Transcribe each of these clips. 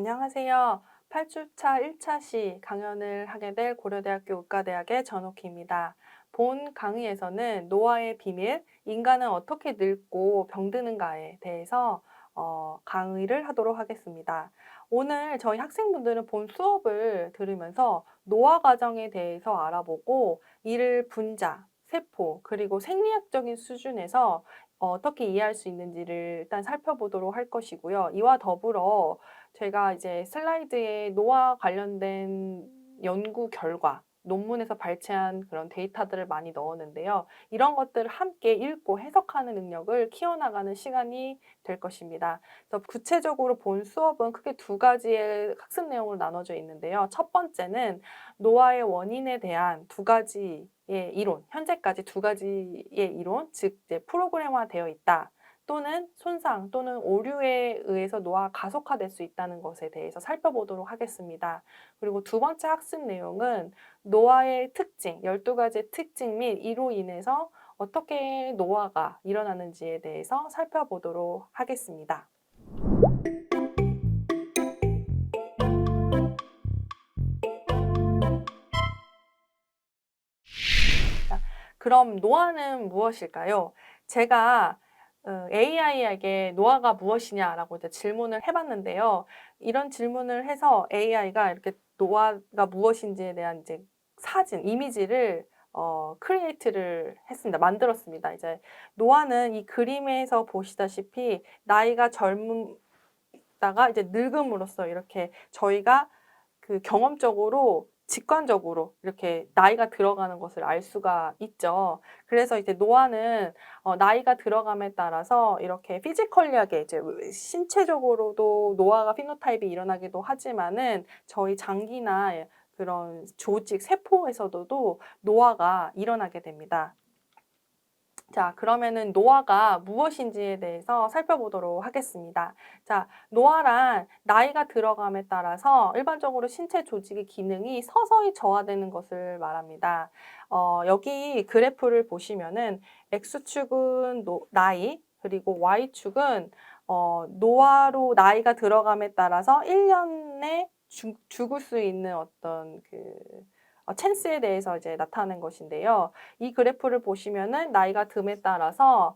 안녕하세요. 8주차 1차 시 강연을 하게 될 고려대학교 의과대학의 전옥희입니다. 본 강의에서는 노화의 비밀, 인간은 어떻게 늙고 병드는가에 대해서 강의를 하도록 하겠습니다. 오늘 저희 학생분들은 본 수업을 들으면서 노화 과정에 대해서 알아보고 이를 분자, 세포, 그리고 생리학적인 수준에서 어떻게 이해할 수 있는지를 일단 살펴보도록 할 것이고요. 이와 더불어 제가 이제 슬라이드에 노화 관련된 연구 결과, 논문에서 발췌한 그런 데이터들을 많이 넣었는데요. 이런 것들을 함께 읽고 해석하는 능력을 키워나가는 시간이 될 것입니다. 그래서 구체적으로 본 수업은 크게 두 가지의 학습 내용으로 나눠져 있는데요. 첫 번째는 노화의 원인에 대한 두 가지의 이론, 현재까지 두 가지의 이론, 즉 이제 프로그램화되어 있다. 또는 손상 또는 오류에 의해서 노화가 가속화될 수 있다는 것에 대해서 살펴보도록 하겠습니다. 그리고 두 번째 학습 내용은 노화의 특징, 12가지의 특징 및 이로 인해서 어떻게 노화가 일어나는지에 대해서 살펴보도록 하겠습니다. 자, 그럼 노화는 무엇일까요? 제가 AI에게 노화가 무엇이냐라고 이제 질문을 해봤는데요. 이런 질문을 해서 AI가 이렇게 노화가 무엇인지에 대한 이제 사진, 이미지를 크리에이트를 했습니다. 만들었습니다. 이제 노화는 이 그림에서 보시다시피 나이가 젊다가 이제 늙음으로써 이렇게 저희가 그 경험적으로 직관적으로 이렇게 나이가 들어가는 것을 알 수가 있죠. 그래서 이제 노화는 나이가 들어감에 따라서 이렇게 피지컬리하게 이제 신체적으로도 노화가 피노타입이 일어나기도 하지만은 저희 장기나 그런 조직, 세포에서도 노화가 일어나게 됩니다. 자, 그러면은 노화가 무엇인지에 대해서 살펴보도록 하겠습니다. 자, 노화란 나이가 들어감에 따라서 일반적으로 신체 조직의 기능이 서서히 저하되는 것을 말합니다. 여기 그래프를 보시면은 X축은 나이, 그리고 Y축은 노화로 나이가 들어감에 따라서 1년에 죽을 수 있는 어떤 찬스에 대해서 이제 나타낸 것인데요. 이 그래프를 보시면은 나이가 듦에 따라서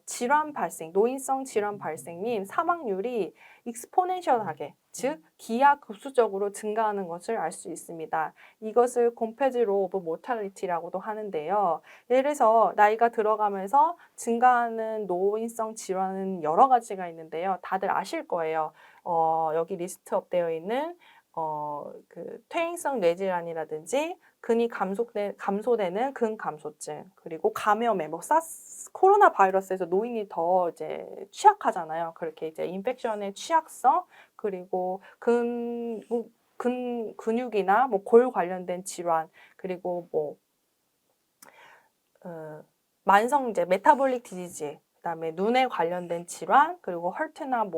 질환 발생, 노인성 질환 발생 및 사망률이 익스포넨셜하게, 즉 기하급수적으로 증가하는 것을 알 수 있습니다. 이것을 콤페지 로 오브 모탈리티라고도 하는데요. 예를 들어서 나이가 들어가면서 증가하는 노인성 질환은 여러 가지가 있는데요. 다들 아실 거예요. 여기 리스트업되어 있는 퇴행성 뇌질환이라든지 근이 감소되는 근감소증, 그리고 감염에 코로나 바이러스에서 노인이 더 이제 취약하잖아요. 그렇게 이제 인펙션의 취약성, 그리고 근육이나 골 관련된 질환, 그리고 만성 이제 메타볼릭 디지즈, 그다음에 눈에 관련된 질환, 그리고 헐트나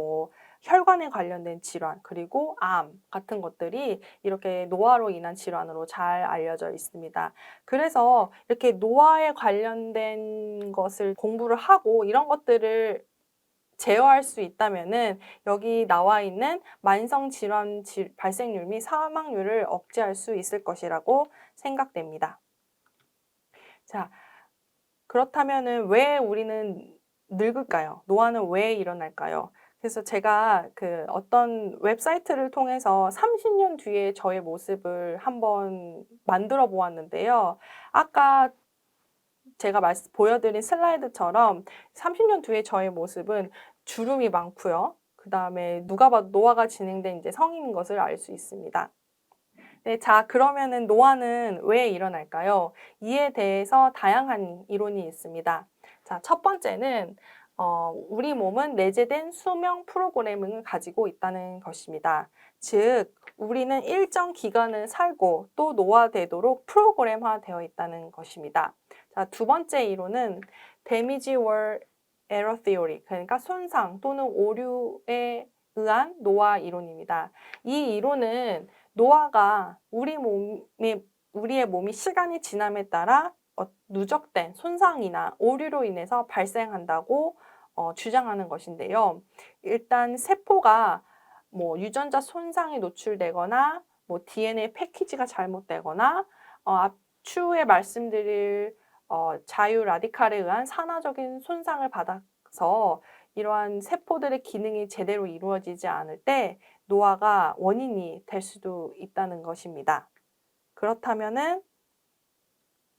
혈관에 관련된 질환, 그리고 암 같은 것들이 이렇게 노화로 인한 질환으로 잘 알려져 있습니다. 그래서 이렇게 노화에 관련된 것을 공부를 하고 이런 것들을 제어할 수 있다면은 여기 나와 있는 만성 질환 발생률 및 사망률을 억제할 수 있을 것이라고 생각됩니다. 자, 그렇다면은 왜 우리는 늙을까요? 노화는 왜 일어날까요? 그래서 제가 어떤 웹사이트를 통해서 30년 뒤에 저의 모습을 한번 만들어 보았는데요. 아까 제가 보여드린 슬라이드처럼 30년 뒤에 저의 모습은 주름이 많고요. 그 다음에 누가 봐도 노화가 진행된 이제 성인인 것을 알 수 있습니다. 네, 자, 그러면은 노화는 왜 일어날까요? 이에 대해서 다양한 이론이 있습니다. 자, 첫 번째는 우리 몸은 내재된 수명 프로그래밍을 가지고 있다는 것입니다. 즉, 우리는 일정 기간을 살고 또 노화되도록 프로그램화되어 있다는 것입니다. 자, 두 번째 이론은 Damage or Error Theory, 그러니까 손상 또는 오류에 의한 노화 이론입니다. 이 이론은 노화가 우리의 몸이 시간이 지남에 따라 누적된 손상이나 오류로 인해서 발생한다고 주장하는 것인데요. 일단 세포가 뭐 유전자 손상이 노출되거나 뭐 DNA 패키지가 잘못되거나 추후에 말씀드릴 자유 라디칼에 의한 산화적인 손상을 받아서 이러한 세포들의 기능이 제대로 이루어지지 않을 때 노화가 원인이 될 수도 있다는 것입니다. 그렇다면은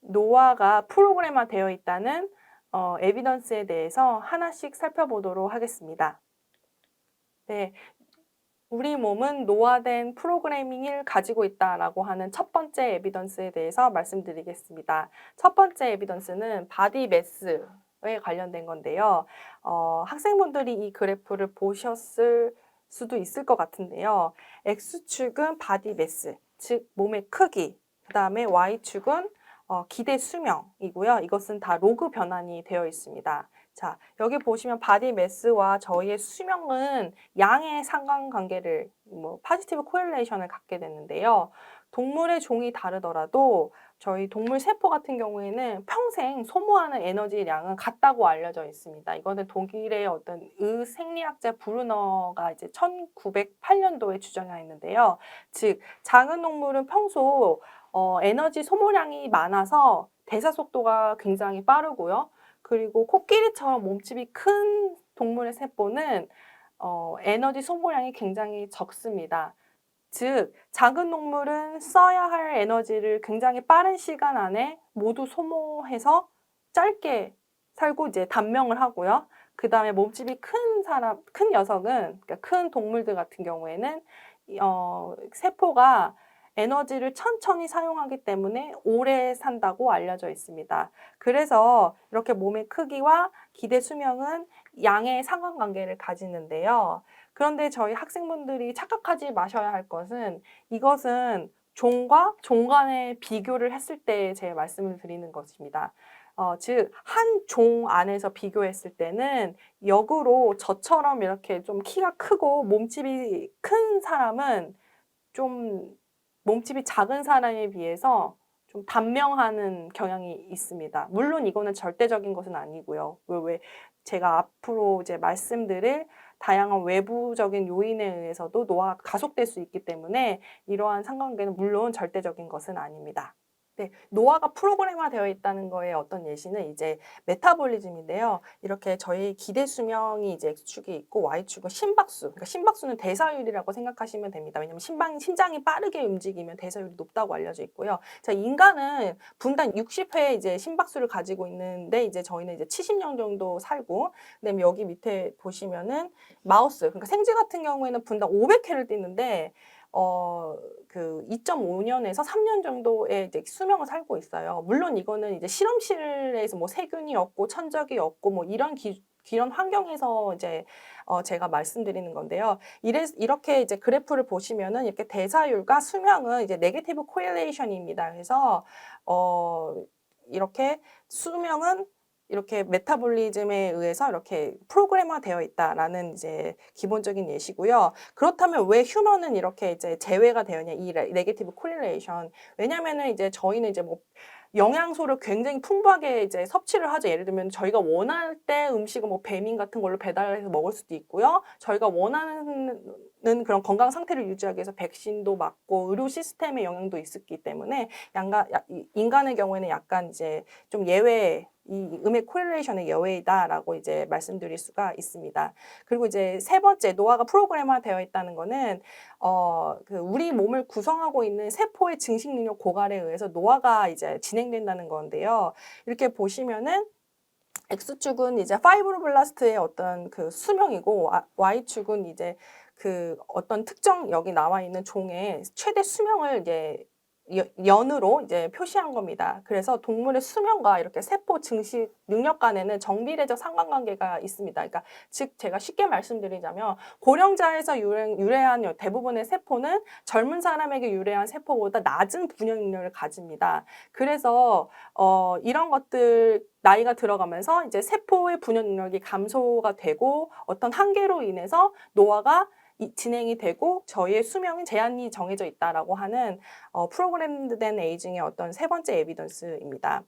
노화가 프로그램화되어 있다는 에비던스에 대해서 하나씩 살펴보도록 하겠습니다. 네, 우리 몸은 노화된 프로그래밍을 가지고 있다라고 하는 첫 번째 에비던스에 대해서 말씀드리겠습니다. 첫 번째 에비던스는 바디 매스에 관련된 건데요. 학생분들이 이 그래프를 보셨을 수도 있을 것 같은데요. X축은 바디 매스, 즉 몸의 크기, 그 다음에 Y축은 기대 수명이고요. 이것은 다 로그 변환이 되어 있습니다. 자, 여기 보시면 바디 매스와 저희의 수명은 양의 상관관계를 포지티브 코릴레이션을 갖게 되는데요. 동물의 종이 다르더라도 저희 동물 세포 같은 경우에는 평생 소모하는 에너지량은 같다고 알려져 있습니다. 이거는 독일의 어떤 의생리학자 브루너가 이제 1908년도에 주장했는데요. 즉, 작은 동물은 평소 에너지 소모량이 많아서 대사 속도가 굉장히 빠르고요. 그리고 코끼리처럼 몸집이 큰 동물의 세포는 에너지 소모량이 굉장히 적습니다. 즉, 작은 동물은 써야 할 에너지를 굉장히 빠른 시간 안에 모두 소모해서 짧게 살고 이제 단명을 하고요. 그 다음에 몸집이 큰 녀석은, 그러니까 큰 동물들 같은 경우에는 세포가 에너지를 천천히 사용하기 때문에 오래 산다고 알려져 있습니다. 그래서 이렇게 몸의 크기와 기대 수명은 양의 상관관계를 가지는데요. 그런데 저희 학생분들이 착각하지 마셔야 할 것은 이것은 종과 종 간의 비교를 했을 때 제 말씀을 드리는 것입니다. 즉, 한 종 안에서 비교했을 때는 역으로 저처럼 이렇게 좀 키가 크고 몸집이 큰 사람은 좀 몸집이 작은 사람에 비해서 좀 단명하는 경향이 있습니다. 물론 이거는 절대적인 것은 아니고요. 왜 제가 앞으로 이제 말씀드릴 다양한 외부적인 요인에 의해서도 노화가 가속될 수 있기 때문에 이러한 상관관계는 물론 절대적인 것은 아닙니다. 네, 노화가 프로그램화되어 있다는 거에 어떤 예시는 이제 메타볼리즘인데요. 이렇게 저희 기대 수명이 이제 X축이 있고 Y축은 심박수. 그러니까 심박수는 대사율이라고 생각하시면 됩니다. 왜냐하면 심장이 빠르게 움직이면 대사율이 높다고 알려져 있고요. 자, 인간은 분당 60회 이제 심박수를 가지고 있는데 이제 저희는 이제 70년 정도 살고, 그다음에 여기 밑에 보시면은 마우스, 그러니까 생쥐 같은 경우에는 분당 500회를 뛰는데 그 2.5년에서 3년 정도의 이제 수명을 살고 있어요. 물론 이거는 이제 실험실에서 뭐 세균이 없고 천적이 없고 뭐 이런 이런 환경에서 이제 제가 말씀드리는 건데요. 이렇게 이제 그래프를 보시면은 이렇게 대사율과 수명은 이제 네게티브 코릴레이션입니다. 그래서 이렇게 수명은 이렇게 메타볼리즘에 의해서 이렇게 프로그램화되어 있다라는 이제 기본적인 예시고요. 그렇다면 왜 휴먼은 이렇게 이제 제외가 되었냐, 이 네게티브 코릴레이션. 왜냐면은 이제 저희는 이제 뭐 영양소를 굉장히 풍부하게 이제 섭취를 하죠. 예를 들면 저희가 원할 때 음식은 뭐 배민 같은 걸로 배달해서 먹을 수도 있고요. 저희가 원하는 그런 건강 상태를 유지하기 위해서 백신도 맞고 의료 시스템의 영향도 있었기 때문에 인간의 경우에는 약간 이제 좀 예외, 이 음의 코릴레이션의 예외이다라고 이제 말씀드릴 수가 있습니다. 그리고 이제 세 번째, 노화가 프로그램화되어 있다는 거는 그 우리 몸을 구성하고 있는 세포의 증식 능력 고갈에 의해서 노화가 이제 진행된다는 건데요. 이렇게 보시면은 X축은 이제 파이브로블라스트의 어떤 그 수명이고 Y축은 이제 그 어떤 특정 여기 나와 있는 종의 최대 수명을 이제 연으로 이제 표시한 겁니다. 그래서 동물의 수명과 이렇게 세포 증식 능력 간에는 정비례적 상관관계가 있습니다. 그러니까 즉 제가 쉽게 말씀드리자면 고령자에서 유래한 대부분의 세포는 젊은 사람에게 유래한 세포보다 낮은 분열 능력을 가집니다. 그래서 이런 것들 나이가 들어가면서 이제 세포의 분열 능력이 감소가 되고 어떤 한계로 인해서 노화가 진행이 되고 저희의 수명은 제한이 정해져 있다라고 하는 프로그램된 에이징의 어떤 세 번째 에비던스입니다.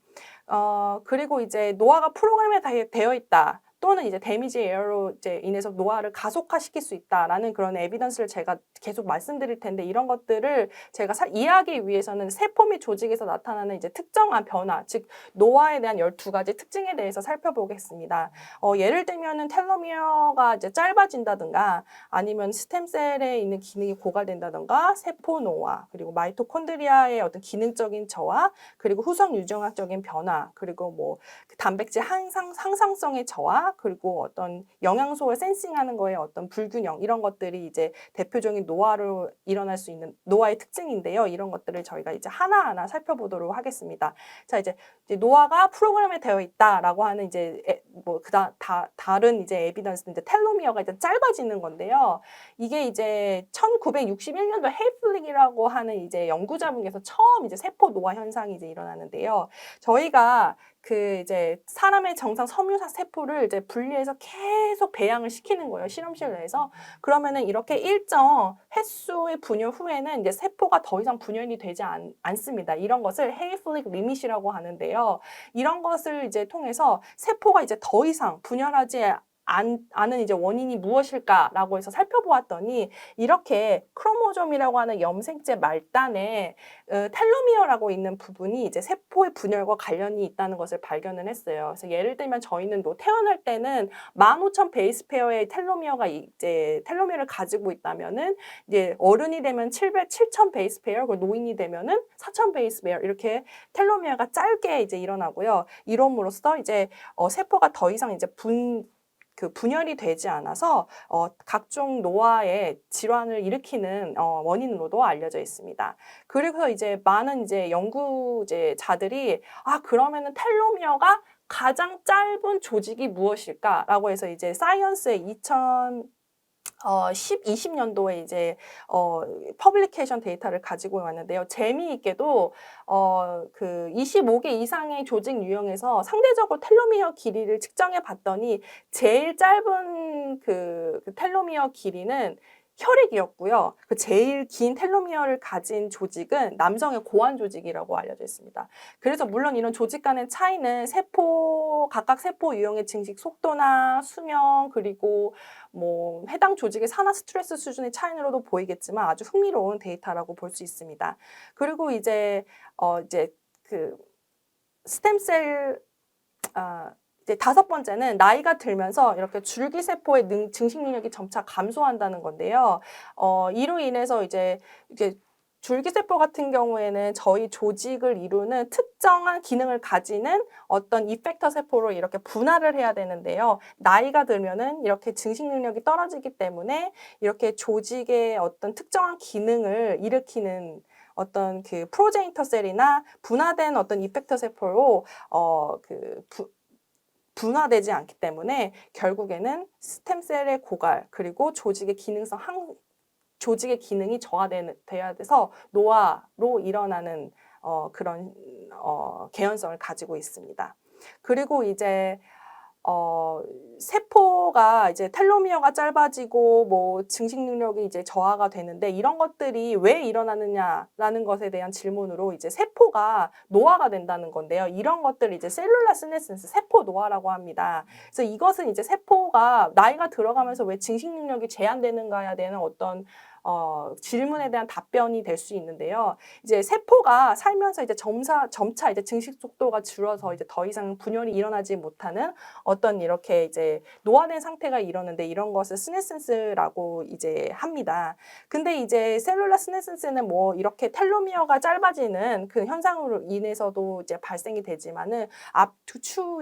그리고 이제 노화가 프로그램에 되어 있다. 또는 이제 데미지 에어로 이제 인해서 노화를 가속화시킬 수 있다라는 그런 에비던스를 제가 계속 말씀드릴 텐데, 이런 것들을 제가 이해하기 위해서는 세포 및 조직에서 나타나는 이제 특정한 변화, 즉 노화에 대한 12가지 특징에 대해서 살펴보겠습니다. 예를 들면은 텔로미어가 이제 짧아진다든가, 아니면 스템셀에 있는 기능이 고갈된다든가, 세포 노화, 그리고 마이토콘드리아의 어떤 기능적인 저하, 그리고 후성 유전학적인 변화, 그리고 뭐 단백질 항상성의 저하, 그리고 어떤 영양소를 센싱하는 거에 어떤 불균형, 이런 것들이 이제 대표적인 노화로 일어날 수 있는 노화의 특징인데요. 이런 것들을 저희가 이제 하나하나 살펴보도록 하겠습니다. 자, 이제 노화가 프로그램에 되어 있다라고 하는 이제 다른 이제 에비던스는 이제 텔로미어가 이제 짧아지는 건데요. 이게 이제 1961년도 헤이플릭이라고 하는 이제 연구자분께서 처음 이제 세포 노화 현상이 이제 일어나는데요. 저희가 그 이제 사람의 정상 섬유사 세포를 이제 분리해서 계속 배양을 시키는 거예요, 실험실 내에서. 그러면은 이렇게 일정 횟수의 분열 후에는 이제 세포가 더 이상 분열이 되지 않습니다. 이런 것을 헤이플릭 리밋이라고 하는데요. 이런 것을 이제 통해서 세포가 이제 더 이상 분열하지 않은 이제 원인이 무엇일까라고 해서 살펴보았더니, 이렇게 크로모좀이라고 하는 염색체 말단에 텔로미어라고 있는 부분이 이제 세포의 분열과 관련이 있다는 것을 발견을 했어요. 그래서 예를 들면 저희는 뭐 태어날 때는 15,000 베이스 페어의 텔로미어가 이제 텔로미어를 가지고 있다면은, 이제 어른이 되면 7,000 베이스 페어, 그리고 노인이 되면은 4,000 베이스 페어, 이렇게 텔로미어가 짧게 이제 일어나고요. 이럼으로써 이제 세포가 더 이상 이제 분열이 되지 않아서 각종 노화의 질환을 일으키는 원인으로도 알려져 있습니다. 그리고 이제 많은 이제 연구자들이 그러면은 텔로미어가 가장 짧은 조직이 무엇일까라고 해서 이제 사이언스의 20년도에 이제 퍼블리케이션 데이터를 가지고 왔는데요. 재미있게도 그 25개 이상의 조직 유형에서 상대적으로 텔로미어 길이를 측정해 봤더니 제일 짧은 그 텔로미어 길이는 혈액이었고요. 그 제일 긴 텔로미어를 가진 조직은 남성의 고환 조직이라고 알려져 있습니다. 그래서 물론 이런 조직 간의 차이는 각각 세포 유형의 증식 속도나 수명, 그리고 뭐 해당 조직의 산화 스트레스 수준의 차이로도 보이겠지만 아주 흥미로운 데이터라고 볼 수 있습니다. 그리고 이제 그 스템셀 이제 5번째는 나이가 들면서 이렇게 줄기세포의 증식 능력이 점차 감소한다는 건데요. 이로 인해서 이제 줄기세포 같은 경우에는 저희 조직을 이루는 특정한 기능을 가지는 어떤 이펙터 세포로 이렇게 분할을 해야 되는데요. 나이가 들면은 이렇게 증식 능력이 떨어지기 때문에 이렇게 조직의 어떤 특정한 기능을 일으키는 어떤 그 프로제니터 셀이나 분화된 어떤 이펙터 세포로 분화되지 않기 때문에 결국에는 스템셀의 고갈, 그리고 조직의 기능이 저하돼야 돼서 노화로 일어나는 그런 개연성을 가지고 있습니다. 그리고 이제 세포가 이제 텔로미어가 짧아지고 뭐 증식 능력이 이제 저하가 되는데, 이런 것들이 왜 일어나느냐라는 것에 대한 질문으로 이제 세포가 노화가 된다는 건데요. 이런 것들을 이제 셀룰라 스네센스, 세포 노화라고 합니다. 그래서 이것은 이제 세포가 나이가 들어가면서 왜 증식 능력이 제한되는가에 대한 어떤 질문에 대한 답변이 될 수 있는데요. 이제 세포가 살면서 이제 점차 이제 증식 속도가 줄어서 이제 더 이상 분열이 일어나지 못하는 어떤 이렇게 이제 노화된 상태가 이러는데, 이런 것을 스네센스라고 이제 합니다. 근데 이제 셀룰라 스네센스는 뭐 이렇게 텔로미어가 짧아지는 그 현상으로 인해서도 이제 발생이 되지만은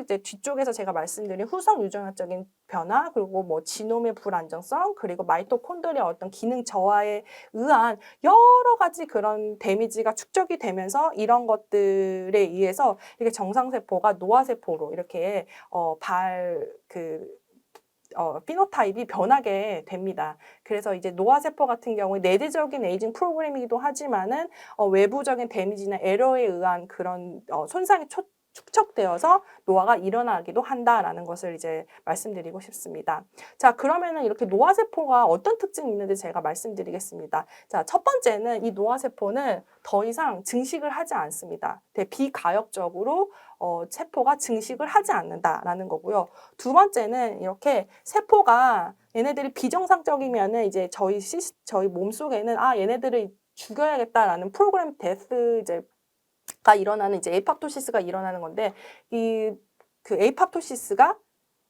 이제 뒤쪽에서 제가 말씀드린 후성 유전학적인 변화, 그리고 뭐 지놈의 불안정성, 그리고 마이토콘드리아 어떤 기능 저하에 의한 여러 가지 그런 데미지가 축적이 되면서 이런 것들에 의해서 이렇게 정상세포가 노화세포로 이렇게 피노타입이 변하게 됩니다. 그래서 이제 노화세포 같은 경우에 내재적인 에이징 프로그램이기도 하지만은 외부적인 데미지나 에러에 의한 그런 손상이 축적되어서 노화가 일어나기도 한다라는 것을 이제 말씀드리고 싶습니다. 자, 그러면은 이렇게 노화세포가 어떤 특징이 있는지 제가 말씀드리겠습니다. 자, 첫 번째는 이 노화세포는 더 이상 증식을 하지 않습니다. 비가역적으로 세포가 증식을 하지 않는다라는 거고요. 두 번째는 이렇게 세포가 얘네들이 비정상적이면은 이제 저희 몸속에는 얘네들을 죽여야겠다라는 프로그램 데스 가 일어나는 이제 에이팝토시스가 일어나는 건데 그 에이팝토시스가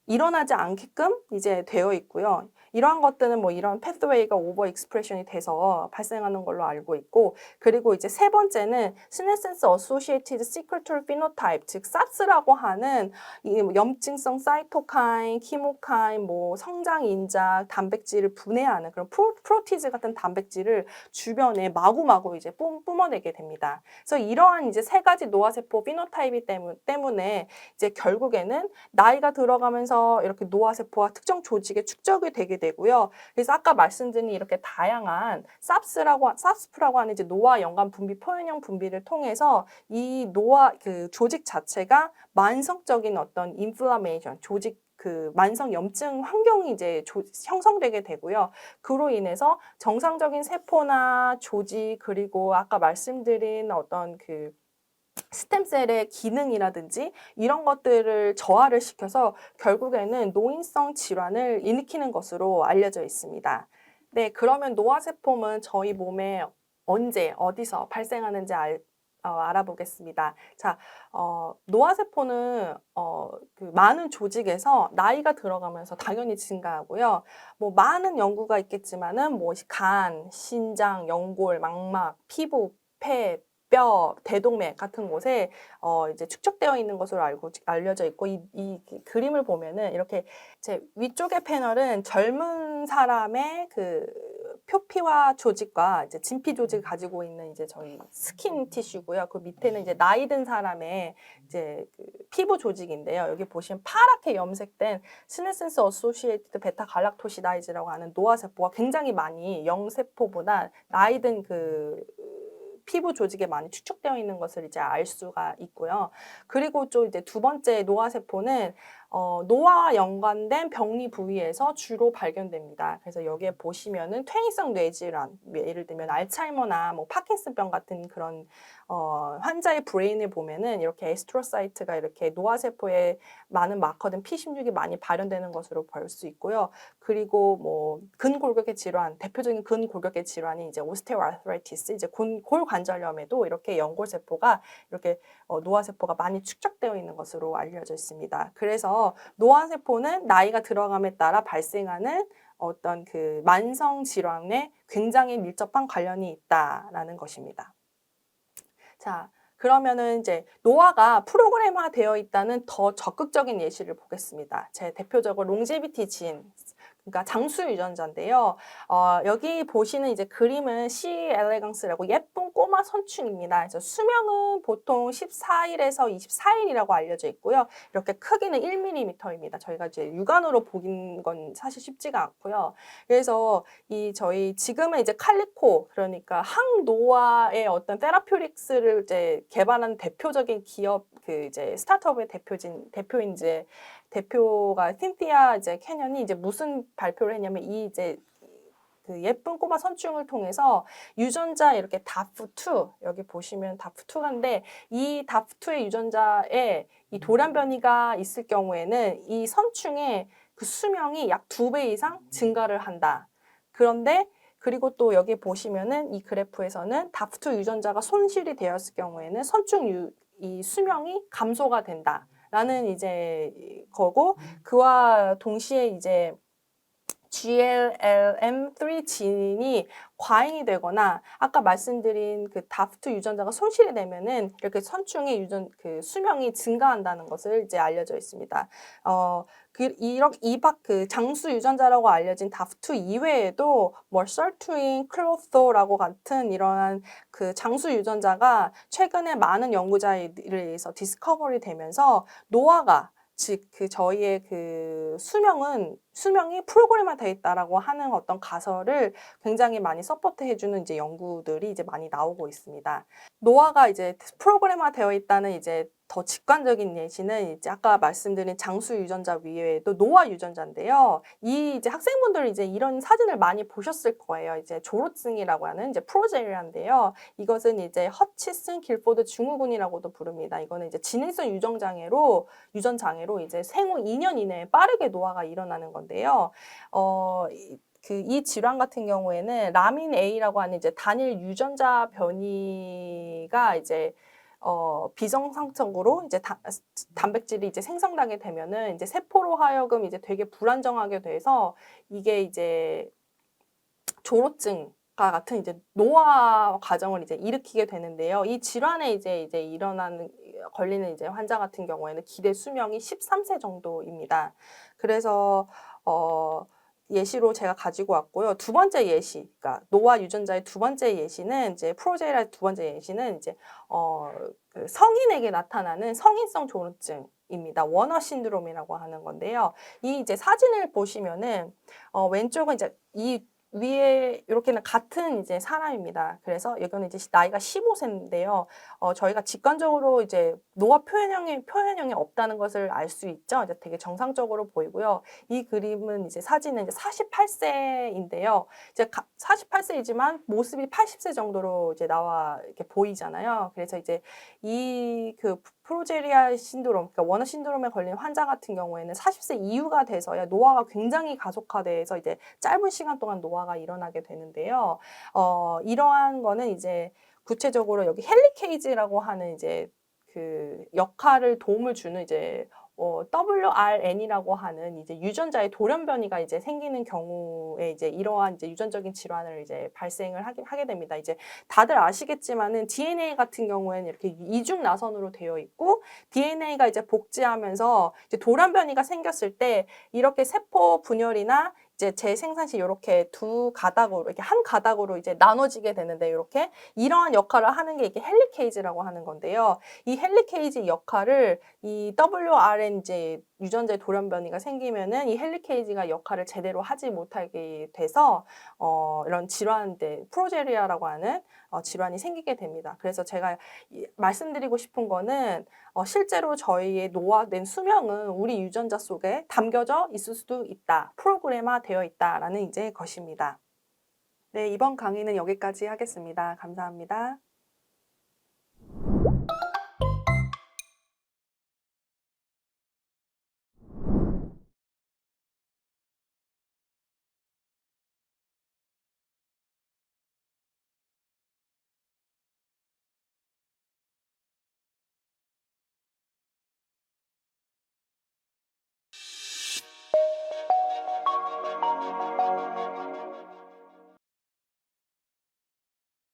일어나지 않게끔 이제 되어 있고요. 이러한 것들은 뭐 이런 패스웨이가 오버 익스프레션이 돼서 발생하는 걸로 알고 있고, 그리고 이제 세 번째는 senescence associated secretory phenotype, 즉 SAS라고 하는 이 염증성 사이토카인, 키모카인, 뭐 성장 인자 단백질을 분해하는 그런 프로티즈 같은 단백질을 주변에 마구마구 이제 뿜어내게 됩니다. 그래서 이러한 이제 세 가지 노화세포 피노타입이 때문에 이제 결국에는 나이가 들어가면서 이렇게 노화세포와 특정 조직에 축적이 되게 되고요. 그래서 아까 말씀드린 이렇게 다양한 SASP라고 하는 이제 노화 연관 분비 표현형 분비를 통해서 이 노화 그 조직 자체가 만성적인 어떤 인플라메이션, 조직 그 만성 염증 환경이 이제 형성되게 되고요. 그로 인해서 정상적인 세포나 조직, 그리고 아까 말씀드린 어떤 그 스템셀의 기능이라든지 이런 것들을 저하를 시켜서 결국에는 노인성 질환을 일으키는 것으로 알려져 있습니다. 네, 그러면 노화세포는 저희 몸에 언제, 어디서 발생하는지 알아보겠습니다. 자, 노화세포는 그 많은 조직에서 나이가 들어가면서 당연히 증가하고요. 뭐 많은 연구가 있겠지만은 뭐 간, 신장, 연골, 망막, 피부, 폐, 뼈, 대동맥 같은 곳에 이제 축적되어 있는 것으로 알려져 있고, 이 그림을 보면은 이렇게 제 위쪽의 패널은 젊은 사람의 그 표피와 조직과 이제 진피 조직을 가지고 있는 이제 저희 스킨 티슈고요. 그 밑에는 이제 나이 든 사람의 이제 그 피부 조직인데요. 여기 보시면 파랗게 염색된 스네센스 어소시에이티드 베타 갈락토시다이즈라고 하는 노화세포가 굉장히 많이 영세포보다 나이 든 그 피부 조직에 많이 축적되어 있는 것을 이제 알 수가 있고요. 그리고 또 이제 두 번째 노화세포는 노화와 연관된 병리 부위에서 주로 발견됩니다. 그래서 여기에 보시면은 퇴행성 뇌질환, 예를 들면 알츠하이머나 뭐 파킨슨병 같은 그런 환자의 브레인을 보면은 이렇게 에스트로사이트가 이렇게 노화세포에 많은 마커든 P16이 많이 발현되는 것으로 볼 수 있고요. 그리고 뭐 근골격계 질환, 대표적인 근골격계 질환이 이제 오스테오아르트라이티스, 이제 골관절염에도 이렇게 연골세포가 이렇게 노화세포가 많이 축적되어 있는 것으로 알려져 있습니다. 그래서 노화세포는 나이가 들어감에 따라 발생하는 어떤 그 만성 질환에 굉장히 밀접한 관련이 있다라는 것입니다. 자, 그러면은 이제 노화가 프로그램화 되어 있다는 더 적극적인 예시를 보겠습니다. 제 대표적으로 롱제비티 진, 그러니까 장수 유전자인데요. 여기 보시는 이제 그림은 C. 엘레강스라고 예쁜 꼬마 선충입니다. 그래서 수명은 보통 14일에서 24일이라고 알려져 있고요. 이렇게 크기는 1mm입니다. 저희가 이제 육안으로 보긴 건 사실 쉽지가 않고요. 그래서 저희 지금은 이제 칼리코, 그러니까 항노화의 어떤 테라퓨틱스를 이제 개발한 대표적인 기업, 그 이제 스타트업의 대표인 이제 대표가 틴티아 이제 캐년이 이제 무슨 발표를 했냐면 이제 그 예쁜 꼬마 선충을 통해서 유전자 이렇게 다프2, 여기 보시면 다프2인데 이 다프2의 유전자에 이 돌연 변이가 있을 경우에는 이 선충의 그 수명이 약 2배 이상 증가를 한다. 그런데 그리고 또 여기 보시면은 이 그래프에서는 다프2 유전자가 손실이 되었을 경우에는 선충 이 수명이 감소가 된다. 라는 이제 거고, 그와 동시에 이제 GLLM3 진이 과잉이 되거나 아까 말씀드린 그 다프트 유전자가 손실이 되면은 이렇게 선충의 그 수명이 증가한다는 것을 이제 알려져 있습니다. 그 장수 유전자라고 알려진 다프트 이외에도 뭐 설투인, 클로토라고 같은 이러한 그 장수 유전자가 최근에 많은 연구자에 의해서 디스커버리 되면서 노화가, 즉 그 저희의 그 수명이 프로그램화 되어 있다라고 하는 어떤 가설을 굉장히 많이 서포트 해주는 이제 연구들이 이제 많이 나오고 있습니다. 노화가 이제 프로그램화 되어 있다는 이제 더 직관적인 예시는 이제 아까 말씀드린 장수 유전자 위에도 노화 유전자인데요. 이 이제 학생분들 이제 이런 사진을 많이 보셨을 거예요. 이제 조로증이라고 하는 이제 프로제리아인데요. 이것은 이제 허치슨 길포드 증후군이라고도 부릅니다. 이거는 이제 지능성 유전장애로 이제 생후 2년 이내에 빠르게 노화가 일어나는 건데요. 이 질환 같은 경우에는 라민 A라고 하는 이제 단일 유전자 변이가 이제 비정상적으로 이제 단백질이 이제 생성되게 되면은 이제 세포로 하여금 이제 되게 불안정하게 돼서 이게 이제 조로증과 같은 이제 노화 과정을 이제 일으키게 되는데요. 이 질환에 이제 걸리는 이제 환자 같은 경우에는 기대 수명이 13세 정도입니다. 그래서 예시로 제가 가지고 왔고요. 두 번째 예시, 그러니까 노화 유전자의 두 번째 예시는 이제 프로제리아의 두 번째 예시는 이제 그 성인에게 나타나는 성인성 조루증입니다. 워너 신드롬이라고 하는 건데요. 이 이제 사진을 보시면은 왼쪽은 이제 이 위에 이렇게는 같은 이제 사람입니다. 그래서 이거는 이제 나이가 15세인데요. 저희가 직관적으로 이제 노화 표현형이 없다는 것을 알 수 있죠. 이제 되게 정상적으로 보이고요. 이 그림은 이제 사진은 이제 48세인데요. 이제 48세이지만 모습이 80세 정도로 이제 나와 이렇게 보이잖아요. 그래서 이제 이 그 프로제리아 신드롬, 그러니까 워너 신드롬에 걸린 환자 같은 경우에는 40세 이후가 돼서야 노화가 굉장히 가속화돼서 이제 짧은 시간 동안 노화가 일어나게 되는데요. 이러한 거는 이제 구체적으로 여기 헬리케이지라고 하는 이제 그 역할을 도움을 주는 이제 WRN이라고 하는 이제 유전자의 돌연 변이가 이제 생기는 경우에 이제 이러한 이제 유전적인 질환을 이제 발생을 하게 됩니다. 이제 다들 아시겠지만은 DNA 같은 경우에는 이렇게 이중 나선으로 되어 있고 DNA가 이제 복제하면서 이제 돌연 변이가 생겼을 때 이렇게 세포 분열이나 이제 재생산 시 이렇게 두 가닥으로 이렇게 한 가닥으로 이제 나눠지게 되는데 이렇게 이러한 역할을 하는 게 이게 헬리케이지라고 하는 건데요. 이 헬리케이지 역할을 이 WRN 이제 유전자의 돌연 변이가 생기면은 이 헬리케이지가 역할을 제대로 하지 못하게 돼서 이런 질환들 프로제리아라고 하는 질환이 생기게 됩니다. 그래서 제가 말씀드리고 싶은 거는 실제로 저희의 노화된 수명은 우리 유전자 속에 담겨져 있을 수도 있다. 프로그래마 되어 있다라는 이제 것입니다. 네, 이번 강의는 여기까지 하겠습니다. 감사합니다.